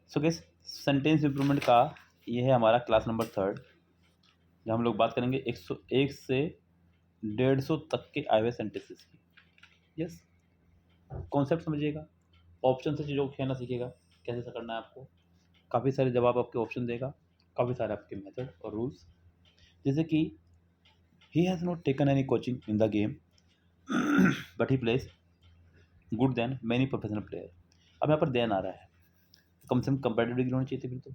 So guys sentence improvement का ये है हमारा क्लास नंबर 3 जहाँ हम लोग बात करेंगे 101 से 150 तक के आए हुए सेंटेंसेस की। यस, कॉन्सेप्ट समझिएगा, ऑप्शन से चीज़ों को खेलना सीखिएगा कैसे ऐसा करना है आपको। काफ़ी सारे जवाब आपके ऑप्शन देगा, काफ़ी सारे आपके मेथड और रूल्स, जैसे कि he has not taken any coaching in the game but he plays good then many professional player. अब यहाँ पर देन आ रहा है, कम से कम कंपेटिटिव डिग्री होनी चाहिए थी फिर तो।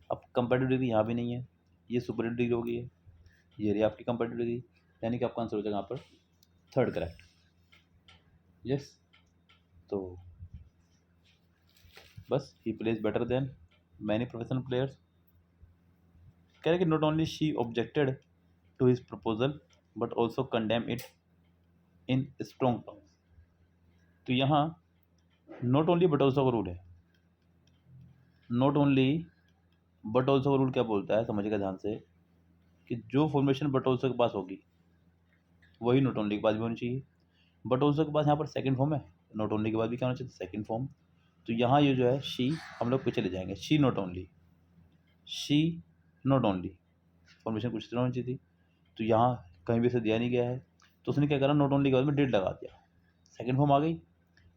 अब कंपेटिटिव डिग्री यहाँ भी नहीं है, ये सुपरटिव डिग्री हो गई है, ये रही आपकी कंपेटिटिव डिग्री, यानी कि आपका आंसर हो जाएगा यहाँ पर थर्ड करेक्ट। यस, तो बस he plays better than many professional players. कह रहे कि not only she objected to his proposal but also condemn it in strong terms. तो यहाँ नॉट ओनली बट ऑल्सो का रूल है। नॉट ओनली बट ऑल्सो का रूल क्या बोलता है, समझिएगा ध्यान से, कि जो फॉर्मेशन बट ऑल्सो के पास होगी वही नॉट ओनली के पास भी होनी चाहिए। बट ऑल्सो के पास यहाँ पर सेकंड फॉर्म है, नॉट ओनली के बाद भी क्या होना चाहिए, सेकंड फॉर्म। तो यहाँ ये जो है शी हम लोग पीछे ले जाएंगे, she not only, she not only formation कुछ तरह होनी चाहिए थी। तो यहाँ कहीं भी से दिया नहीं गया है, तो उसने क्या करा, नॉट ओनली के बाद में डिड लगा दिया, सेकंड फॉर्म आ गई,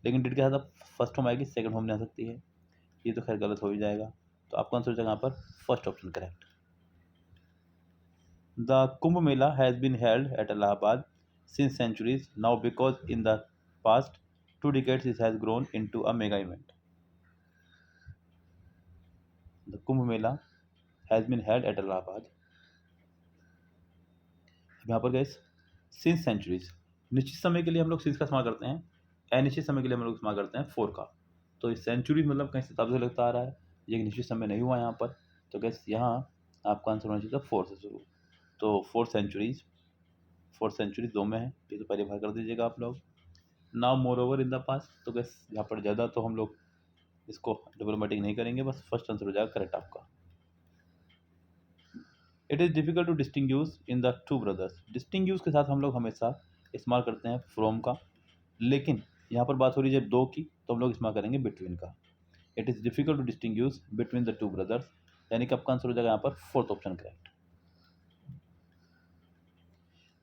लेकिन डिड के साथ अब फर्स्ट फॉर्म आएगी, सेकंड फॉर्म नहीं आ सकती है। ये तो खैर गलत हो ही जाएगा, तो आपका आंसर हो जाएगा यहाँ पर first option correct. The Kumbh Mela has been held at Allahabad since centuries now because in the past 2 decades it has grown into a mega event. The Kumbh Mela has been held at Allahabad. यहाँ पर gas since centuries, निश्चित समय के लिए हम लोग since का इस्तेमाल करते हैं, अनिश्चित समय के लिए हम लोग इस्तेमाल करते हैं फोर का। तो इस सेंचुरीज मतलब कहीं शताब्दी से लगता आ रहा है, ये निश्चित समय नहीं हुआ यहाँ पर, तो गैस यहाँ आपका आंसर होना चाहिए था फोर से शुरू। तो फोर सेंचुरीज दो में है, ये तो पहले बाहर कर दीजिएगा आप लोग। Now moreover in the pass, तो गैस यहाँ पर ज़्यादा तो हम लोग इसको डिप्लोमेटिक नहीं करेंगे, बस फर्स्ट आंसर हो जाएगा करेक्ट आपका। It is difficult to distinguish in the two brothers. Distinguish के साथ हम लोग हमेशा इस्तेमाल करते हैं फ्रॉम का, लेकिन यहाँ पर बात हो रही है जब दो की, तो हम लोग इस्तेमाल करेंगे बिटवीन का। It is difficult to distinguish between the two brothers, यानी कि आपका आंसर हो जाएगा यहाँ पर fourth option correct.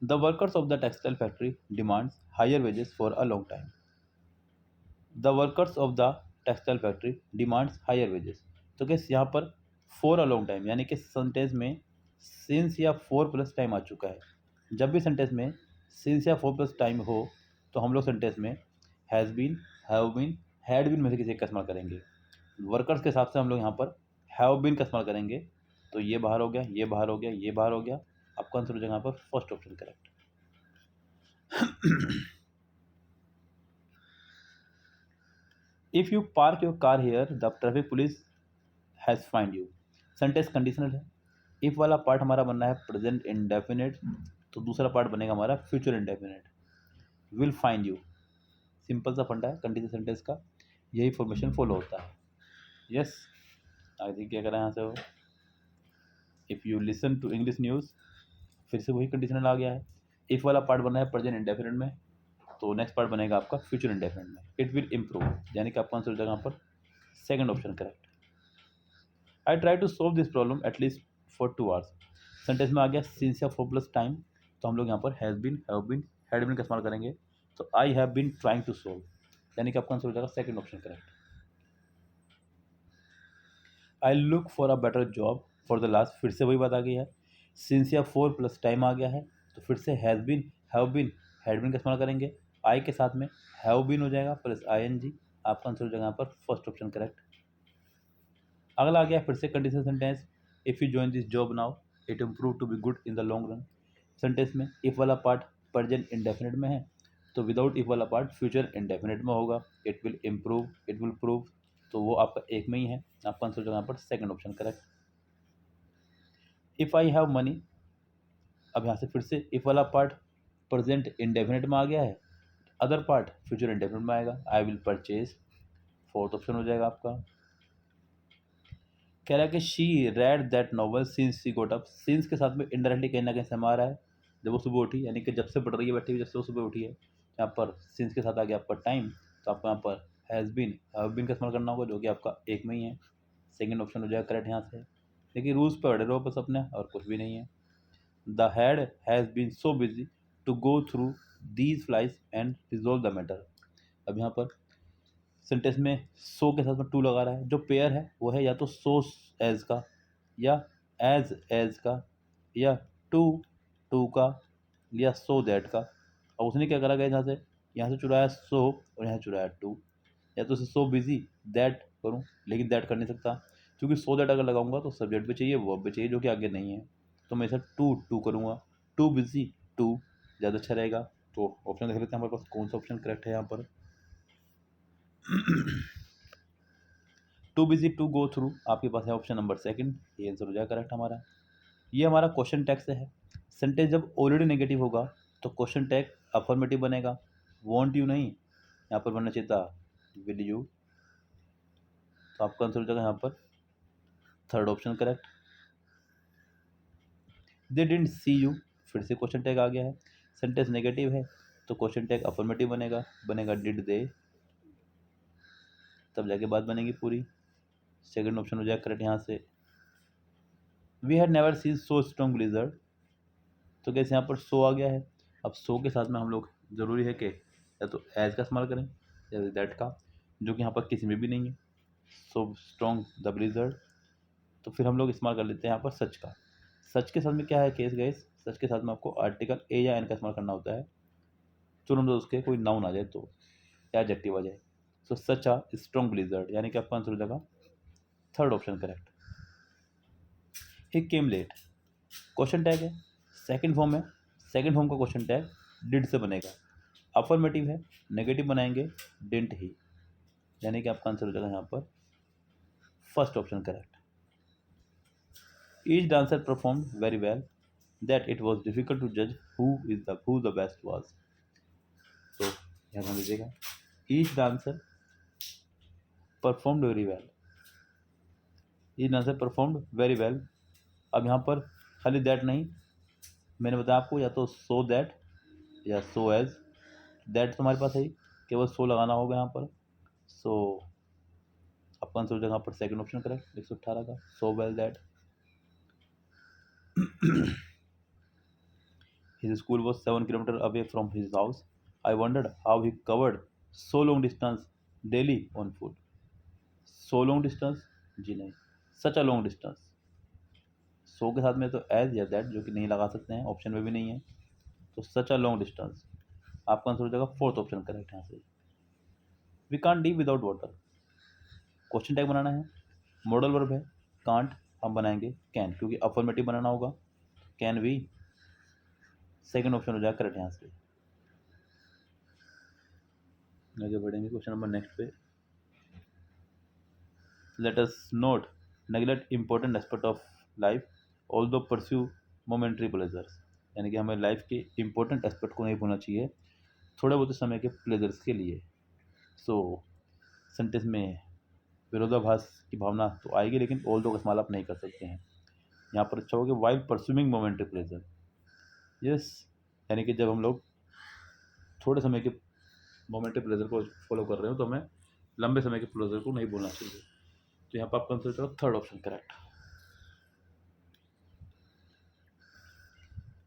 The workers of the textile factory demands higher wages for a long time. The workers of the textile factory demands higher wages, तो कैसे यहाँ पर फॉर अ लॉन्ग टाइम, यानी कि सेंटेंस में सिंस या four plus time आ चुका है। जब भी सेंटेंस में सिंस या फोर प्लस टाइम हो, तो हम लोग सेंटेंस में has been, have been, had been में से किसी एक का इस्तेमाल करेंगे। वर्कर्स के हिसाब से हम लोग यहाँ पर हैव बीन का इस्तेमाल करेंगे, तो ये बाहर हो गया, ये बाहर हो गया, ये बाहर हो गया, आपका आंसर हो जाएगा यहाँ पर first option correct. If you park your car here the traffic police has find you. Sentence conditional है, इफ़ वाला पार्ट हमारा बनना है प्रेजेंट इंडेफिनिट, तो दूसरा पार्ट बनेगा हमारा future indefinite, will find you. Simple सा फंडा है कंडीशनल सेंटेंस का, यही फॉर्मेशन फॉलो होता है। यस, आगे क्या करें यहाँ से, वो if you listen to English news, फिर से वही कंडीशनल आ गया है। इफ़ वाला पार्ट बना है प्रेजेंट इंडेफिनिट में, तो नेक्स्ट पार्ट बनेगा आपका फ्यूचर इंडेफिनिट में, इट विल इम्प्रूव, यानी कि आपका आंसर हो जाएगा यहाँ पर second option correct. I try to solve this problem at least for 2 hours. Sentence में आ गया सिंस या फोर प्लस टाइम, तो हम लोग यहाँ पर has been, have been, had been का इस्तेमाल करेंगे, तो I have been trying to solve, यानी कि आपका आंसर हो जाएगा second option correct. I look for a better job for the last, फिर से वही बात आ गई है, सिंस या फोर प्लस टाइम आ गया है, तो फिर से has been, have been, had been का इस्तेमाल करेंगे, आई के साथ में हैव बीन हो जाएगा प्लस ING, आपका आंसर हो जाएगा यहाँ पर फर्स्ट ऑप्शन करेक्ट। अगला आ गया फिर से conditional sentence, if you join this job now it improve to be good in the long run. Sentence में इफ़ वाला पार्ट प्रेजेंट इंडेफिनिट में है, तो विदाउट इफ़ वाला पार्ट फ्यूचर इंडेफिनिट में होगा, it will improve, it will prove, तो वो आपका एक में ही है, आपका आंसर हो जाएगा यहाँ पर second option correct. If I have money, अब यहाँ से फिर से इफ़ वाला पार्ट प्रेजेंट इंडेफिनिट में आ गया है, अदर पार्ट फ्यूचर इंडेफिनिट में आएगा, I will purchase, fourth option हो जाएगा आपका। कह रहा है कि she read that novel since she goat up, since के साथ में इनडायरेक्टली कहीं ना कहीं समा रहा है, जब वो सुबह उठी, यानी कि जब से पढ़ रही है बैठी हुई, जब से वो सुबह उठी है। यहाँ पर सिंस के साथ आ गया आपका टाइम, तो आपको यहाँ पर हैज़ बीन, हैव बीन का इस्तेमाल करना होगा, जो कि आपका एक में ही है, सेकंड ऑप्शन हो जाएगा करेक्ट यहाँ से। देखिए रूल्स पे अड़े रहो बस अपने, और कुछ भी नहीं है। The head has been so busy to go through these flies and resolve the matter. अब यहाँ पर सेंटेंस में सो के साथ में टू लगा रहा है, जो पेयर है वो है या तो सो एज का, या एज का, या टू टू का, या सो दैट का। अब उसने क्या करा गया यहाँ से चुराया सो और यहाँ चुराया टू। या तो उसे सो बिजी दैट करूँ, लेकिन दैट कर नहीं सकता क्योंकि सो दैट अगर लगाऊंगा तो सब्जेक्ट भी चाहिए वर्ब भी चाहिए जो कि आगे नहीं है। तो मैं इसे टू टू करूँगा, टू बिजी टू ज़्यादा अच्छा रहेगा। तो ऑप्शन देख लेते हैं हमारे पास कौन सा ऑप्शन करेक्ट है यहाँ पर। Too busy to go through आपके पास है ऑप्शन नंबर सेकंड, ये आंसर हो जाएगा करेक्ट हमारा। ये हमारा क्वेश्चन टैग से है। सेंटेंस जब ऑलरेडी नेगेटिव होगा तो क्वेश्चन टैग अफर्मेटिव बनेगा, वॉन्ट यू नहीं, यहाँ पर बनना चाहिए था विल यू। तो आपका आंसर हो जाएगा यहाँ पर third option correct. They didn't see you, फिर से क्वेश्चन टैग आ गया है। सेंटेंस नेगेटिव है तो क्वेश्चन टैग अफर्मेटिव बनेगा डिड दे, तब जाके बात बनेगी पूरी। सेकंड ऑप्शन हो जाएगा करेक्ट यहाँ से। We had never seen so strong blizzard, तो कैसे यहाँ पर सो आ गया है। अब सो के साथ में हम लोग ज़रूरी है कि या तो एज का इस्तेमाल करें या दैट का, जो कि यहाँ पर किसी में भी नहीं है। सो स्ट्रॉन्ग द ब्लिजर्ड, तो फिर हम लोग इस्तेमाल कर लेते हैं यहाँ पर सच का। सच के साथ में क्या है केस गाइस, सच के साथ में आपको आर्टिकल ए या एन का इस्तेमाल करना होता है, तुरंत उसके कोई नाउन आ जाए तो, या एडजेक्टिव आ जाए। सो सच आ स्ट्रॉन्ग ब्लिजर्ड, यानी कि आपका आंसर हो जाएगा थर्ड ऑप्शन करेक्ट। ही केम लेट, क्वेश्चन टैग है, सेकंड फॉर्म है, सेकंड फॉर्म का क्वेश्चन टैग डिड से बनेगा। अफर्मेटिव है, नेगेटिव बनाएंगे डिडंट ही, यानी कि आपका आंसर हो जाएगा यहाँ पर first option correct. Each dancer performed very well that it was difficult to जज हु द बेस्ट वॉज। तो ध्यान दीजिएगा, each dancer performed very well, each dancer performed very well. अब यहाँ पर खाली दैट नहीं, मैंने बताया आपको या तो सो दैट या सो एज। दैट तो हमारे पास है ही, केवल सो लगाना होगा यहाँ पर। सो आपका आंसर हो जाएगा यहाँ पर सेकंड ऑप्शन करेक्ट 118 का, so well that. His school was 7 kilometers away from his house. I wondered how he covered so long distance daily on foot. So long distance? जी नहीं, such a long distance. So के साथ में तो as या that जो कि नहीं लगा सकते हैं, ऑप्शन में भी नहीं है, तो such a long distance आपका आंसर हो जाएगा फोर्थ ऑप्शन करेक्ट यहाँ से। We can't live without water, question tag बनाना है, मॉडल वर्ब है, कांट हम बनाएंगे कैन, क्योंकि अफर्मेटिव बनाना होगा, कैन वी, सेकंड ऑप्शन हो जाएगा करेक्ट यहाँ से। आगे बढ़ेंगे क्वेश्चन नंबर नेक्स्ट पे। Let us note neglect important aspect of life although pursue momentary pleasures, यानी कि हमें लाइफ के इंपॉर्टेंट एस्पेक्ट को नहीं भूलना चाहिए थोड़े बहुत समय के प्लेजर्स के लिए। सो सेंटेंस में विरोधाभास की भावना तो आएगी, लेकिन ऑल्दो का इस्तेमाल आप नहीं कर सकते हैं। यहाँ पर अच्छा होगा वाइल परस्यूमिंग मोमेंट्री प्लेजर, यस, यानी कि जब हम लोग थोड़े समय के मोमेंट्री प्लेजर को फॉलो कर रहे हो तो हमें लंबे समय के प्लेजर को नहीं भूलना चाहिए। तो यहाँ पर आप कंसिडर करो third option correct.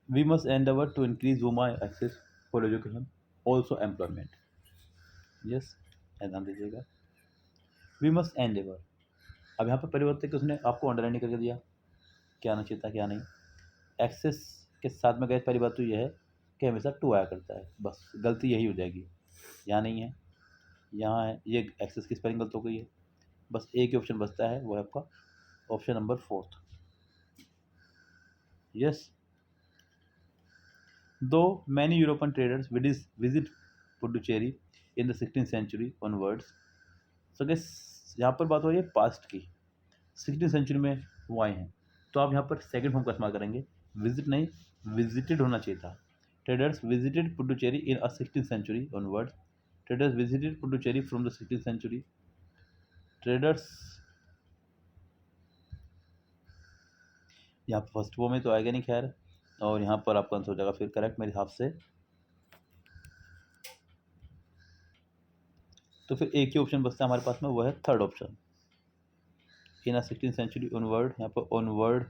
We must endeavour to increase women access for education also employment, yes, ध्यान दीजिएगा, वी मस्ट एंडेवर। अब यहाँ पर परिवर्तन उसने आपको अंडरलाइन करके दिया, क्या आना चाहिए था क्या नहीं। एक्सेस के साथ में गए, पहली बात तो यह है कि हमेशा टू आया करता है, बस गलती यही हो जाएगी, यहाँ नहीं है, यहाँ है, ये एक्सेस की स्पेलिंग गलत हो गई है, बस एक ही ऑप्शन बचता है, वो है आपका ऑप्शन नंबर फोर्थ, यस। दो many European traders visit Puducherry in the 16th century onwards, so gas यहाँ पर बात हो रही है पास्ट की, 16th सेंचुरी में वो आए हैं, तो आप यहाँ पर सेकंड फॉर्म का इस्तेमाल करेंगे, विजिट नहीं विजिटेड होना चाहिए था। Traders visited Puducherry in a 16th century onwards, traders visited Puducherry from the 16th century, traders, यहाँ पर फर्स्ट फॉर्म में तो आएगा नहीं खैर, और यहाँ पर आपका आंसर हो जाएगा फिर करेक्ट मेरे हिसाब से। तो फिर एक ही ऑप्शन बचता है हमारे पास में, वो है थर्ड ऑप्शन। इन 16th century ऑनवर्ड, यहाँ पर ऑनवर्ड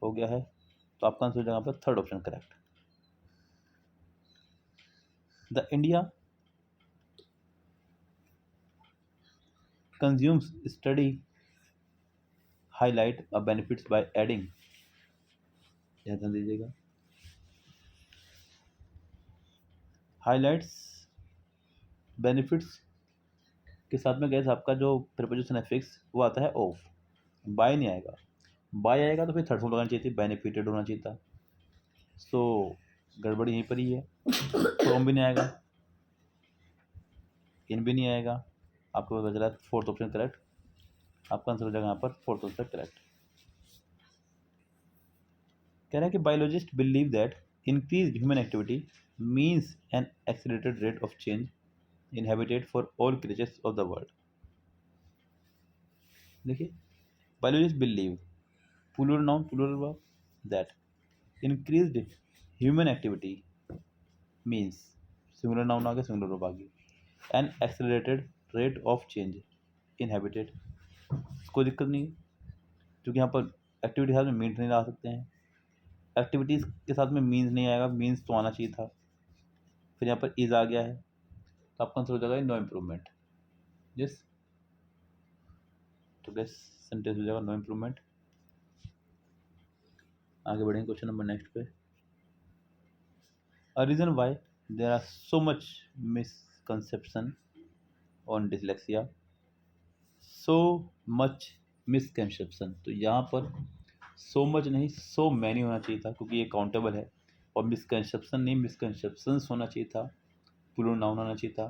हो गया है, तो आपका आंसर हो जाएगा यहाँ पर third option correct. The India consumes study highlight a benefits by adding, ध्यान दीजिएगा, हाईलाइट्स बेनिफिट्स के साथ में गैस आपका जो प्रीपोजिशन है फिक्स वो आता है ऑफ, बाय नहीं आएगा। बाय आएगा तो फिर थर्ड फॉर्म लगाना चाहिए थी, बेनिफिटेड होना चाहिए था। सो गड़बड़ी यहीं पर ही है, फ्रॉम भी नहीं आएगा, इन भी नहीं आएगा, आपको बच रहा है फोर्थ ऑप्शन करेक्ट। आपका आंसर हो जाएगा यहाँ पर फोर्थ ऑप्शन करेक्ट। कह रहा है कि biologist believe that increase human activity means an accelerated rate of change in habitat for all creatures of the world. देखिए, biologist believe, plural noun plural verb, that increased human activity means singular noun आ गया, singular verb आ गई, an accelerated rate of change in habitat, कोई दिक्कत नहीं है क्योंकि यहाँ पर एक्टिविटी के साथ में मीन्स नहीं ला सकते हैं, एक्टिविटीज़ के साथ में मीन्स नहीं आएगा, मीन्स तो आना चाहिए था, फिर यहाँ पर इज आ गया है, तो आपका आंसर हो जाएगा नो इम्प्रूवमेंट। यस, तो गैस सेंटेंस हो जाएगा नो इम्प्रूवमेंट। आगे बढ़ेंगे क्वेश्चन नंबर नेक्स्ट पे। A reason why there are so much misconception on dyslexia, so much misconception, तो यहाँ पर so much नहीं so many होना चाहिए था क्योंकि ये काउंटेबल है, और misconception नहीं misconceptions होना चाहिए था, प्लूरल नाउन होना चाहिए था।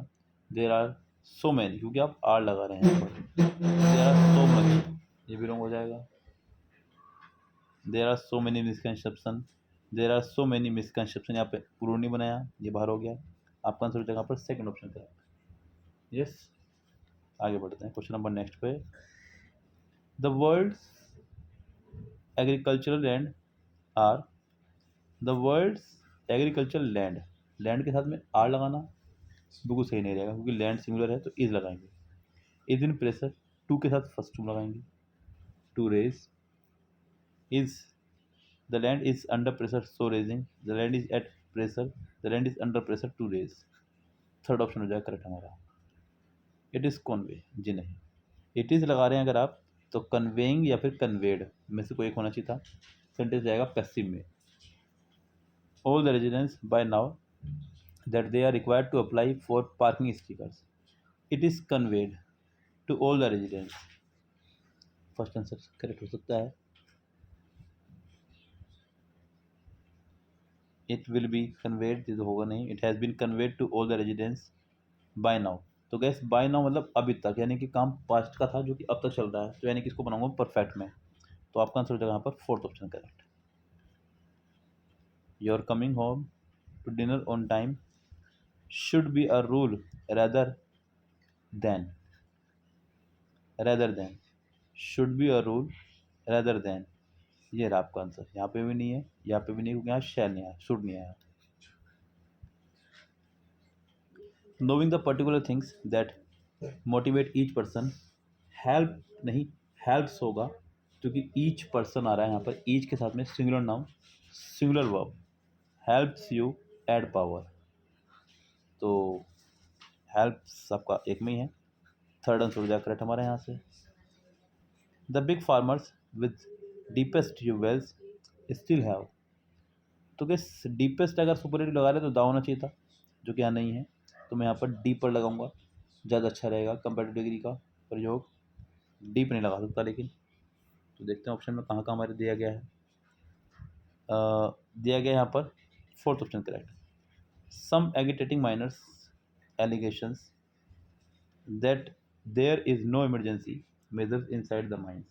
देर आर so many क्योंकि आप आर लगा रहे हैं यहाँ पर, देर आर so much ये भी रॉन्ग हो जाएगा, there are so many misconception, there are so many misconception, यहाँ पे प्लूरल नहीं बनाया, ये बाहर हो गया, आपका आंसर हो जाएगा पर सेकंड ऑप्शन करेक्ट। यस, आगे बढ़ते हैं क्वेश्चन नंबर नेक्स्ट पे। The world's agricultural land are, the world's agricultural land, land के साथ में आर लगाना बिल्कुल सही नहीं रहेगा क्योंकि लैंड सिंगुलर है, तो इज लगाएंगे, इज इन प्रेशर, टू के साथ फर्स्ट टू लगाएंगे, to raise, is the land is under pressure so raising, the land is at pressure, the land is under pressure to raise, third option हो जाएगा correct हमारा। It is convey, जी नहीं, it is लगा रहे हैं अगर आप तो कन्वेइंग या फिर कन्वेड में से कोई एक होना चाहिए था, सेंटेंस जाएगा पैसिव में। All the residents by now that they are required to apply for parking stickers, it is conveyed to all the residents, first answer correct हो सकता है। इट विल बी कन्वेड, ये तो होगा नहीं, it has been conveyed to all the residents by now, तो guess by now मतलब अभी तक, यानी कि काम पास्ट का था जो कि अब तक चल रहा है, तो यानी कि इसको बनाऊंगा परफेक्ट में, तो आपका आंसर हो जाएगा यहाँ पर fourth option correct. Your coming home to dinner on time should be a rule rather than, rather than, should be a rule rather than, ये रहा आपका आंसर, यहाँ पे भी नहीं है, यहाँ पे भी नहीं, क्योंकि यहाँ शैल नहीं आया, शुड नहीं आया। Knowing the particular things that motivate each person, help नहीं हेल्प्स होगा क्योंकि ईच पर्सन आ रहा है यहाँ पर, ईच के साथ में singular noun singular verb, helps you add power, तो हेल्प्स आपका एक में ही है, थर्ड आंसर हो जाएगा करेक्ट हमारे यहाँ से। The big farmers with deepest wells still have, तो किस डीपेस्ट अगर सुपरलेटिव लगा रहे तो दा होना चाहिए था जो कि यहाँ नहीं है, तो मैं यहाँ पर डी पर लगाऊंगा, ज़्यादा अच्छा रहेगा, कंपेरेटिव डिग्री का प्रयोग डी पर नहीं लगा सकता, लेकिन तो देखते हैं ऑप्शन में कहाँ कहाँ हमारे दिया गया है, दिया गया यहाँ पर fourth option correct. Some agitating miners allegations that there is no emergency measures inside the mines,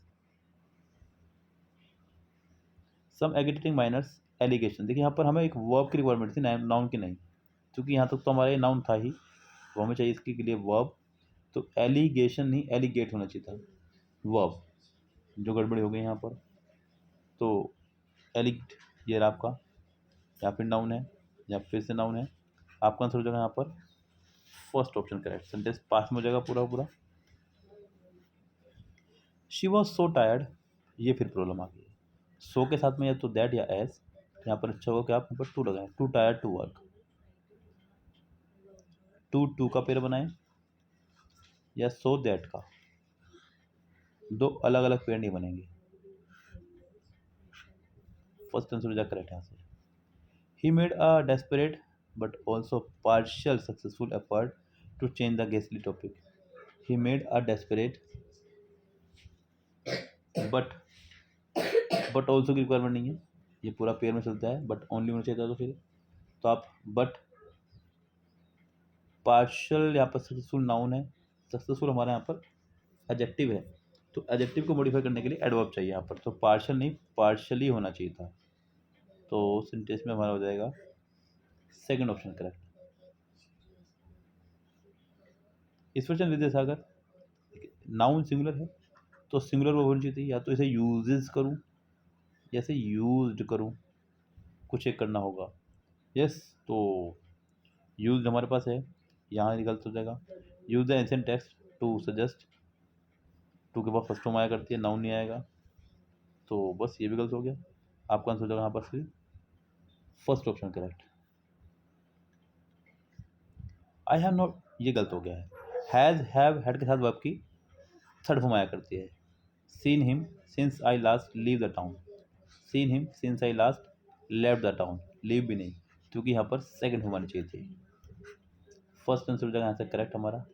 some agitating miners allegation, देखिए यहाँ पर हमें एक वर्ब की रिक्वायरमेंट थी, नाउन की नहीं, क्योंकि यहाँ तक तो हमारे नाउन था ही, तो हमें चाहिए इसके लिए वर्ब, तो एलिगेशन नहीं एलिगेट होना चाहिए था वर्ब, जो गड़बड़ी हो गई यहाँ पर, तो एलिगेट ये रहा आपका, या फिर नाउन है या फिर से नाउन है, आपका आंसर हो जाएगा यहाँ पर फर्स्ट ऑप्शन करेक्ट, सेंटेंस पास में हो जाएगा पूरा पूरा। शी वॉज सो टायर्ड, ये फिर प्रॉब्लम आ गई है। सो के साथ में या तो दैट या एस, यहाँ पर अच्छा होगा कि आप यहाँ पर टू लगाएं, too tired to work. Too to का पेयर बनाएं या सो दैट का, दो अलग अलग पेयर नहीं बनेंगे। फर्स्ट आंसर हो जाए करेक्ट यहाँ से। He made a desperate but also partial successful effort to change the ghastly topic. He made a desperate but also की रिक्वायरमेंट नहीं है, ये पूरा पेयर में चलता है, बट ओनली होना चाहिए था तो फिर तो आप बट पार्शियल यहाँ पर सक्सेसफुल नाउन है, सक्सेसफुल हमारा यहाँ पर एडजेक्टिव है, तो एडजेक्टिव को मॉडिफाई करने के लिए एडवर्ब चाहिए यहाँ पर, तो पार्शियल नहीं पार्शियली होना चाहिए था, तो सेंटेंस में हमारा हो जाएगा second option correct. Ishwarchand Vidyasagar, noun singular है तो सिंगुलर वर्ब होनी चाहिए थी, या तो इसे यूजेस करूँ या इसे यूज्ड करूँ, कुछ एक करना होगा। यस, तो यूज्ड हमारे पास है, यहाँ गलत हो जाएगा। Use the ancient text to suggest, to के बाद फर्स्ट फॉर्म आया करती है, नाउन नहीं आएगा, तो बस ये भी गलत हो गया। आपका आंसर हो जाएगा यहाँ पर फिर first option correct. I have not, ये गलत हो गया है। हैज़ हैव हैड के साथ वर्ब की थर्ड फॉर्म आया करती है। Seen him since I last leave the town, seen him since I last left the town, leave भी नहीं, क्योंकि यहाँ पर सेकंड फॉर्म आनी चाहिए थी। फर्स्ट आंसर हो जाएगा यहाँ से करेक्ट हमारा।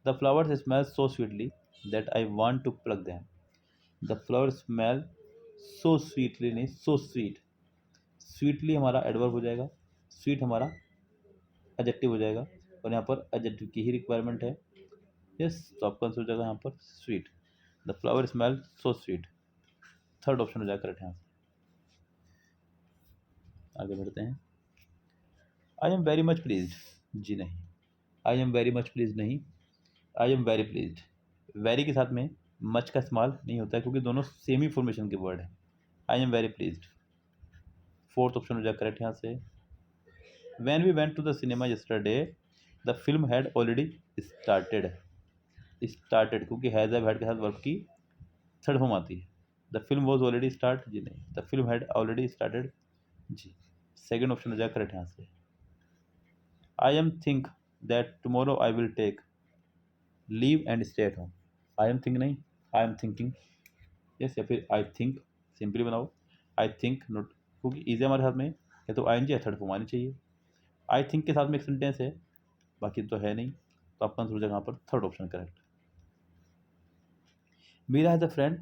The flowers smell so sweetly that I want to pluck them, the flower smell so sweetly नहीं सो स्वीट, स्वीटली हमारा एडवर्ब हो जाएगा, स्वीट हमारा एडजेक्टिव हो जाएगा, और यहाँ पर एडजेक्टिव की ही रिक्वायरमेंट है। यस, तो आपका आंसर हो जाएगा यहाँ पर sweet, the flower smell so sweet, third option हो जाएगा करेक्ट यहाँ से। आगे बढ़ते हैं। I am very much pleased, जी नहीं, I am very much please नहीं, I am very pleased. Very के साथ में मच का इस्तेमाल नहीं होता है, क्योंकि दोनों सेम ही फॉर्मेशन के वर्ड है। आई am very pleased, fourth option हो जाएगा करेक्ट यहाँ से। When we went to the cinema yesterday, the film had already started, started क्योंकि हैज हैव हैड के साथ वर्ब की थर्ड फॉर्म आती है। The film was already start, जी नहीं, the film had already started, जी, सेकेंड ऑप्शन हो जाएगा करेक्ट यहाँ से। I am think that tomorrow I will take leave and stay at home, I am think नहीं, आई एम थिंकिंग, यस, या फिर आई थिंक, सिंपली बनाओ I think note, क्योंकि इजी हमारे साथ में या तो आई एन जी या थर्ड फॉर्म आनी चाहिए। आई थिंक के साथ में एक सेंटेंस है, बाकी तो है नहीं, तो आपका आंसर हो जाएगा यहाँ पर third option correct. Meera has a friend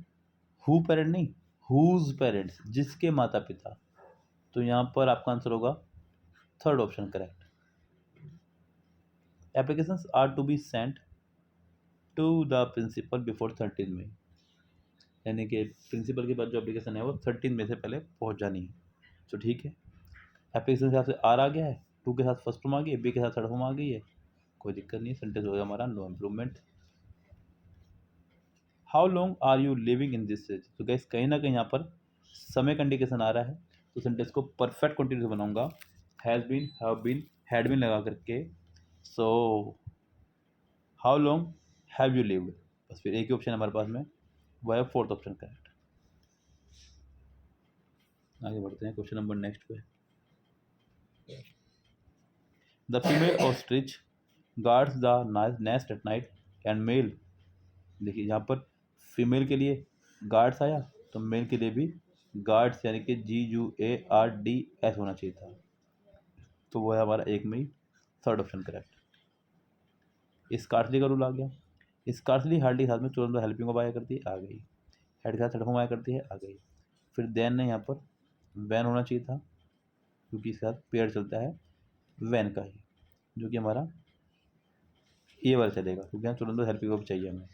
who parent नहीं, हुज पेरेंट्स, जिसके माता पिता, तो यहाँ पर आपका आंसर होगा third option correct. Applications are to be sent to the principal before 13 में, यानी कि प्रिंसिपल के पास जो एप्लीकेशन है वो 13 में से पहले पहुँच जानी है, तो ठीक है। एप्लीकेशन के हिसाब से आर आ गया है, टू के साथ फर्स्ट फॉर्म आ गई है, बी के साथ थर्ड फॉर्म आ गई है, कोई दिक्कत नहीं है, सेंटेंस होगा हमारा no improvement. How long are you living in this age, तो गैस कहीं ना कहीं यहाँ पर समय का इंडिकेशन आ रहा है, तो सेंटेंस को परफेक्ट कंटिन्यूस बनाऊंगा, has been, have been, had been लगा करके। So how long have you lived, बस फिर एक ही ऑप्शन हमारे पास में, वह है फोर्थ ऑप्शन करेक्ट। आगे बढ़ते हैं क्वेश्चन नंबर नेक्स्ट पे। The female ostrich guards the nest at night and male, देखिए यहाँ पर फीमेल के लिए गार्ड्स आया, तो मेल के लिए भी गार्ड्स, यानी कि GUARDS होना चाहिए था, तो वो है हमारा एक में ही थर्ड ऑप्शन करेक्ट। स्कार्सली का रूल आ गया, स्कार्सली हार्डली साथ में तुरंत हेल्पिंग ऑफ आया करती है, आ गई, हेड के साथ थर्ड फॉर्म आया करती है, आ गई। फिर देन ने यहाँ पर वैन होना चाहिए था, क्योंकि इसके साथ पेयर चलता है वैन का ही, जो कि हमारा ये वाला चलेगा, क्योंकि यहाँ तुरंत हेल्पिंग ऑफ चाहिए हमें।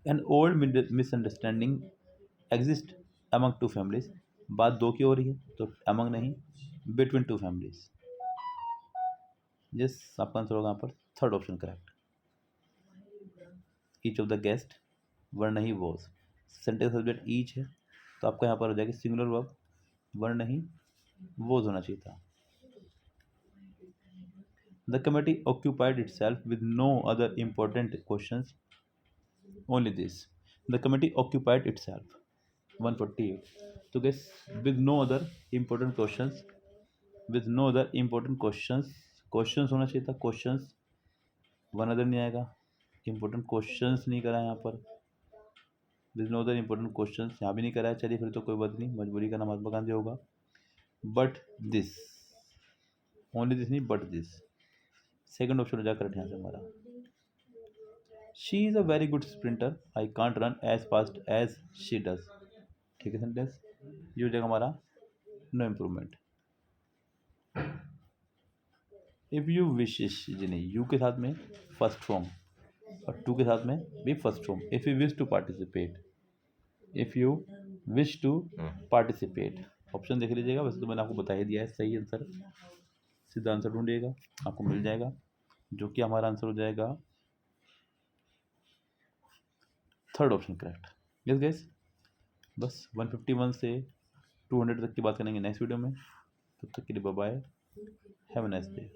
An old misunderstanding exist among two families, बात दो की हो रही है, तो अमंग नहीं, बिटवीन टू फैमिलीज, यस, आपका आंसर होगा यहाँ पर third option correct. Each of the guest were नहीं वॉज, सेंटेंस सब्जेक्ट ईच है, तो आपका यहाँ पर हो जाएगा सिंगुलर वर्ब, वर नहीं वॉज होना चाहिए था। The committee occupied itself with no other important questions, only this. The committee occupied itself. 148. So guys, with no other important questions, with no other important questions, questions होना चाहिए था questions, one other नहीं आएगा, important questions नहीं करा यहाँ पर, with no other important questions यहाँ भी नहीं करा है, चलिए फिर तो कोई बात नहीं, मजबूरी का नाम महात्मा गांधी होगा. बट दिस, ओनली दिस नहीं, बट दिस, सेकंड ऑप्शन हो जाएगा करेक्ट यहाँ से हमारा. She is a very good sprinter, I can't run as fast as she does. ठीक है सेंटेंस, ये हो जाएगा हमारा नो इम्प्रूवमेंट. इफ़ यू विशेष जी नहीं, यू के साथ में फर्स्ट फॉर्म और टू के साथ में भी first form. If you wish to participate, if you wish to participate, option देख लीजिएगा. वैसे तो मैंने आपको बता ही दिया है सही आंसर, सीधा आंसर ढूंढिएगा आपको मिल जाएगा, जो कि हमारा आंसर हो जाएगा third option correct. Yes guys, बस 151 से 200 तक की बात करेंगे नेक्स्ट वीडियो में. तब तक के लिए bye bye, have a nice day.